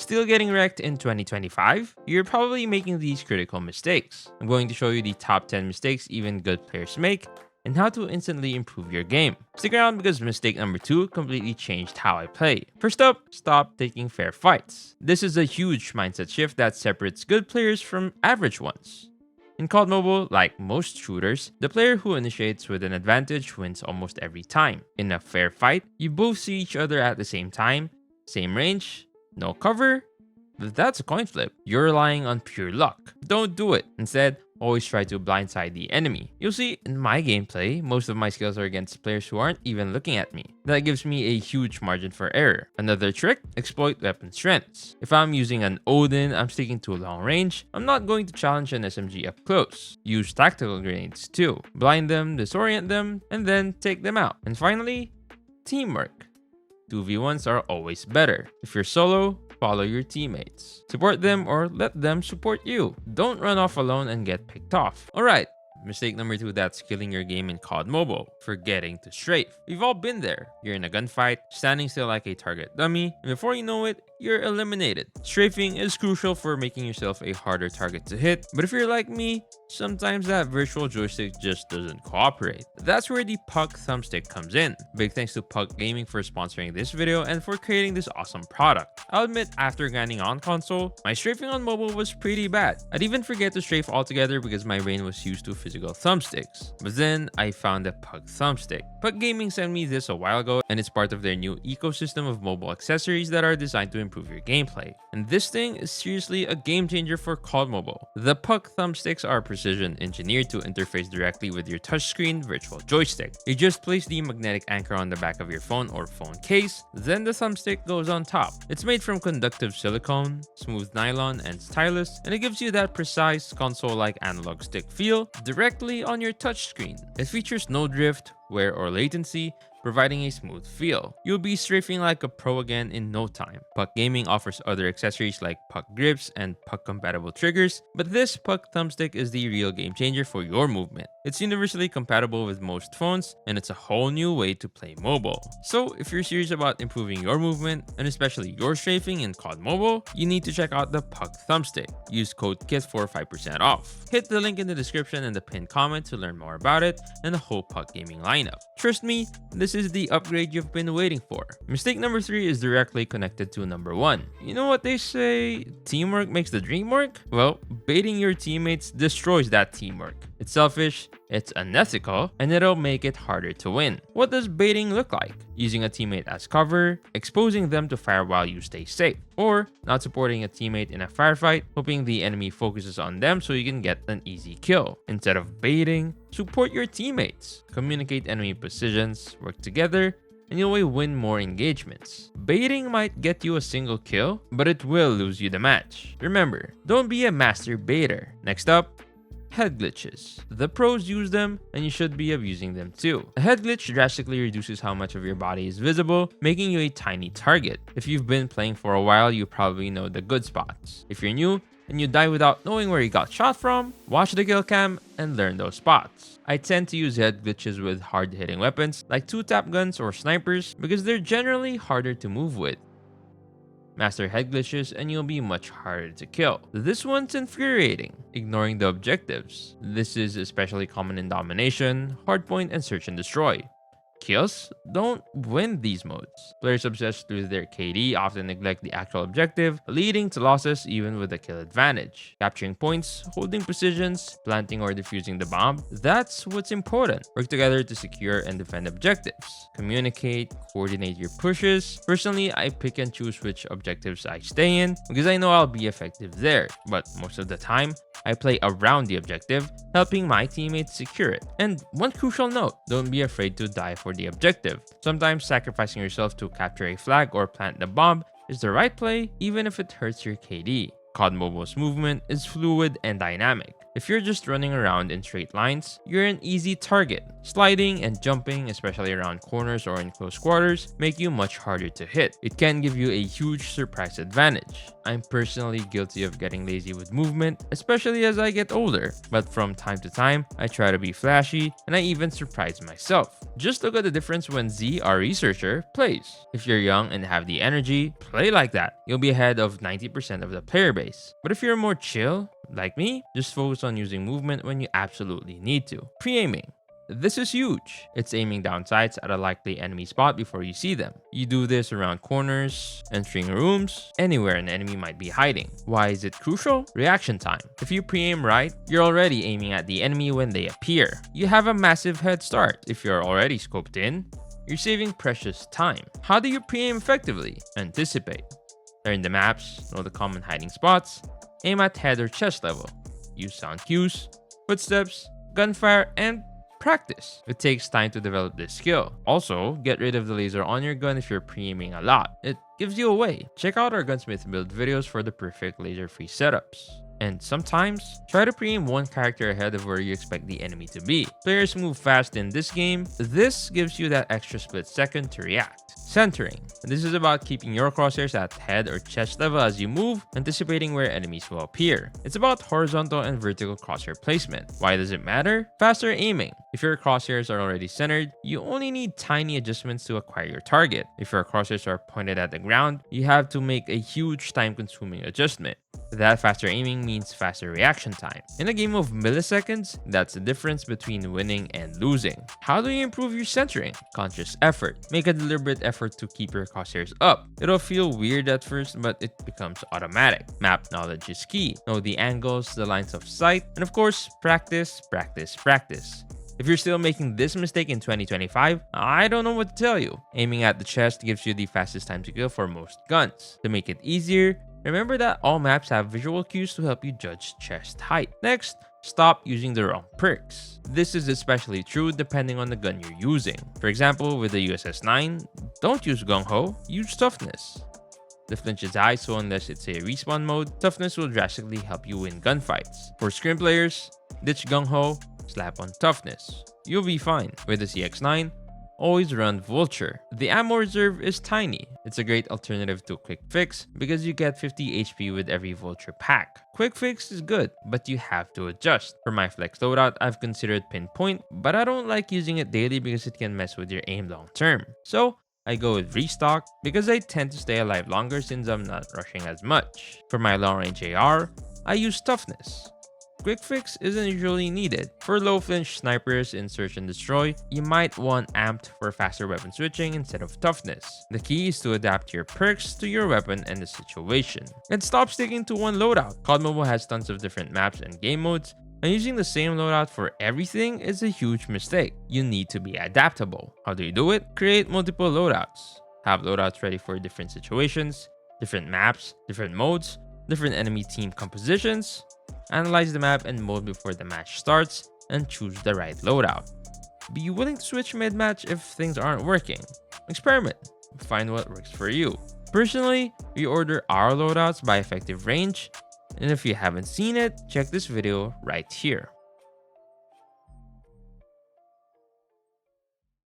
Still getting wrecked in 2025? You're probably making these critical mistakes. I'm going to show you the top 10 mistakes even good players make and how to instantly improve your game. Stick around because mistake number 2 completely changed how I play. First up, stop taking fair fights. This is a huge mindset shift that separates good players from average ones. In COD Mobile, like most shooters, the player who initiates with an advantage wins almost every time. In a fair fight, you both see each other at the same time, same range, no cover. That's a coin flip. You're relying on pure luck. Don't do it. Instead, always try to blindside the enemy. You'll see in my gameplay, most of my skills are against players who aren't even looking at me. That gives me a huge margin for error. Another trick, exploit weapon strengths. If I'm using an Odin, I'm sticking to long range, I'm not going to challenge an SMG up close. Use tactical grenades too. Blind them, disorient them, and then take them out. And finally, teamwork. 2v1s are always better. If you're solo, follow your teammates. Support them or let them support you. Don't run off alone and get picked off. Alright, mistake number 2 that's killing your game in COD Mobile. Forgetting to strafe. We've all been there. You're in a gunfight, standing still like a target dummy, and before you know it, you're eliminated. Strafing is crucial for making yourself a harder target to hit, but if you're like me, sometimes that virtual joystick just doesn't cooperate. That's where the PuK Thumbstick comes in. Big thanks to PuK Gaming for sponsoring this video and for creating this awesome product. I'll admit, after grinding on console, my strafing on mobile was pretty bad. I'd even forget to strafe altogether because my brain was used to physical thumbsticks. But then I found a PuK Thumbstick. PuK Gaming sent me this a while ago, and it's part of their new ecosystem of mobile accessories that are designed to improve your gameplay. And this thing is seriously a game changer for COD Mobile. The PuK Thumbsticks are precision engineered to interface directly with your touchscreen virtual joystick. You just place the magnetic anchor on the back of your phone or phone case, then the thumbstick goes on top. It's made from conductive silicone, smooth nylon, and stylus, and it gives you that precise console-like analog stick feel directly on your touchscreen. It features no drift, wear, or latency, providing a smooth feel. You'll be strafing like a pro again in no time. PuK Gaming offers other accessories like PuK grips and PuK compatible triggers, but this PuK Thumbstick is the real game changer for your movement. It's universally compatible with most phones, and it's a whole new way to play mobile. So if you're serious about improving your movement, and especially your strafing in COD Mobile, you need to check out the PuK Thumbstick. Use code KIT for 5% off. Hit the link in the description and the pinned comment to learn more about it and the whole PuK Gaming lineup. Trust me, this is the upgrade you've been waiting for. Mistake number 3 is directly connected to number 1. You know what they say, teamwork makes the dream work? Well, baiting your teammates destroys that teamwork. It's selfish, it's unethical, and it'll make it harder to win. What does baiting look like? Using a teammate as cover, exposing them to fire while you stay safe, or not supporting a teammate in a firefight, hoping the enemy focuses on them so you can get an easy kill. Instead of baiting, support your teammates. Communicate enemy positions, work together, and you'll win more engagements. Baiting might get you a single kill, but it will lose you the match. Remember, don't be a master baiter. Next up, head glitches. The pros use them, and you should be abusing them too. A head glitch drastically reduces how much of your body is visible, making you a tiny target. If you've been playing for a while, you probably know the good spots. If you're new and you die without knowing where you got shot from, watch the kill cam and learn those spots. I tend to use head glitches with hard-hitting weapons like 2-tap guns or snipers because they're generally harder to move with. Master head glitches and you'll be much harder to kill. This one's infuriating. Ignoring the objectives. This is especially common in domination, hardpoint, and search and destroy. Kills don't win these modes. Players obsessed with their KD often neglect the actual objective, leading to losses even with a kill advantage. Capturing points, holding positions, planting or defusing the bomb, that's what's important. Work together to secure and defend objectives. Communicate, coordinate your pushes. Personally, I pick and choose which objectives I stay in because I know I'll be effective there, but most of the time, I play around the objective, helping my teammates secure it. And one crucial note, don't be afraid to die for the objective. Sometimes sacrificing yourself to capture a flag or plant the bomb is the right play, even if it hurts your KD. COD Mobile's movement is fluid and dynamic. If you're just running around in straight lines, you're an easy target. Sliding and jumping, especially around corners or in close quarters, make you much harder to hit. It can give you a huge surprise advantage. I'm personally guilty of getting lazy with movement, especially as I get older, but from time to time, I try to be flashy and I even surprise myself. Just look at the difference when Z, our researcher, plays. If you're young and have the energy, play like that. You'll be ahead of 90% of the player base. But if you're more chill, like me, just focus on using movement when you absolutely need to. Pre-aiming. This is huge. It's aiming down sights at a likely enemy spot before you see them. You do this around corners, entering rooms, anywhere an enemy might be hiding. Why is it crucial? Reaction time. If you pre-aim right, you're already aiming at the enemy when they appear. You have a massive head start. If you're already scoped in, you're saving precious time. How do you pre-aim effectively? Anticipate. Learn the maps, know the common hiding spots, aim at head or chest level, use sound cues, footsteps, gunfire, and practice. It takes time to develop this skill. Also, get rid of the laser on your gun if you're pre-aiming a lot. It gives you away. Check out our gunsmith build videos for the perfect laser-free setups. And sometimes, try to pre-aim one character ahead of where you expect the enemy to be. Players move fast in this game. This gives you that extra split second to react. Centering. This is about keeping your crosshairs at head or chest level as you move, anticipating where enemies will appear. It's about horizontal and vertical crosshair placement. Why does it matter? Faster aiming. If your crosshairs are already centered, you only need tiny adjustments to acquire your target. If your crosshairs are pointed at the ground, you have to make a huge time-consuming adjustment. That faster aiming means faster reaction time. In a game of milliseconds, that's the difference between winning and losing. How do you improve your centering? Conscious effort. Make a deliberate effort to keep your crosshairs up. It'll feel weird at first, but it becomes automatic. Map knowledge is key. Know the angles, the lines of sight, and of course, practice, practice, practice. If you're still making this mistake in 2025, I don't know what to tell you. Aiming at the chest gives you the fastest time to kill for most guns. To make it easier, remember that all maps have visual cues to help you judge chest height. Next, stop using the wrong perks. This is especially true depending on the gun you're using. For example, with the USS-9, don't use Gung Ho, use Toughness. The flinch is high, so unless it's a respawn mode, Toughness will drastically help you win gunfights. For scrim players, ditch Gung Ho, slap on Toughness. You'll be fine. With the CX-9, always run Vulture. The ammo reserve is tiny. It's a great alternative to Quick Fix because you get 50 HP with every Vulture pack. Quick Fix is good, but you have to adjust. For my flex loadout, I've considered Pinpoint, but I don't like using it daily because it can mess with your aim long term. So I go with Restock because I tend to stay alive longer since I'm not rushing as much. For my long range AR, I use Toughness. Quick Fix isn't usually needed. For low flinch snipers in Search and Destroy, you might want Amped for faster weapon switching instead of Toughness. The key is to adapt your perks to your weapon and the situation. And stop sticking to one loadout. COD Mobile has tons of different maps and game modes, and using the same loadout for everything is a huge mistake. You need to be adaptable. How do you do it? Create multiple loadouts. Have loadouts ready for different situations, different maps, different modes, different enemy team compositions. Analyze the map and mode before the match starts and choose the right loadout. Be willing to switch mid-match if things aren't working. Experiment. Find what works for you. Personally, we order our loadouts by effective range, and if you haven't seen it, check this video right here.